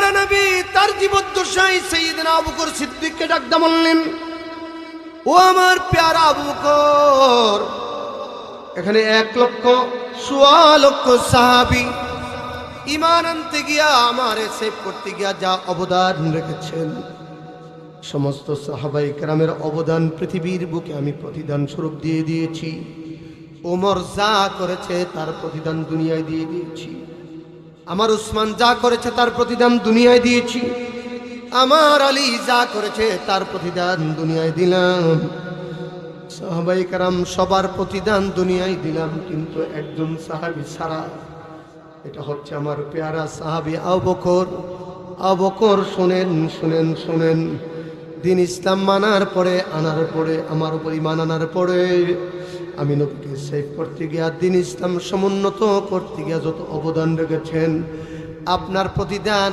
প্যারা নবী তার জীবদ্দশায় সাইয়েদনা আবু বকর সিদ্দিককে ডাকতে বললেন, ও আমার প্যারা আবু বকর, এখানে 1,00,000 সাহাবী ঈমান আনতে গিয়া আমারে সেভ করতে গিয়া যা অবদান রেখেছেন, সমস্ত সাহাবায়ে কেরামের অবদান পৃথিবীর বুকে আমি প্রতিদান স্বরূপ দিয়ে দিয়েছি। ওমর যা করেছে তার প্রতিদান দুনিয়ায় দিয়ে দিয়েছি। আমার উসমান যা করেছে তার প্রতিদান দুনিয়ায় দিয়েছি। আমার আলী যা করেছে তার প্রতিদান দুনিয়ায় দিলাম। সাহাবায়ে কেরাম সবার প্রতিদান দুনিয়ায় দিলাম, কিন্তু একজন সাহাবী ছাড়া, এটা হচ্ছে আমার পেয়ারা সাহাবী আবু বকর। আবু বকর শুনেন শুনেন শুনেন, দিন ইসলাম মানার পরে আমার উপর ঈমান আনার পরে আমি নবীকে সেভ করতে গিয়া দিন ইসলাম সমুন্নত করতে গিয়া যত অবদান রেখেছেন, আপনার প্রতিদান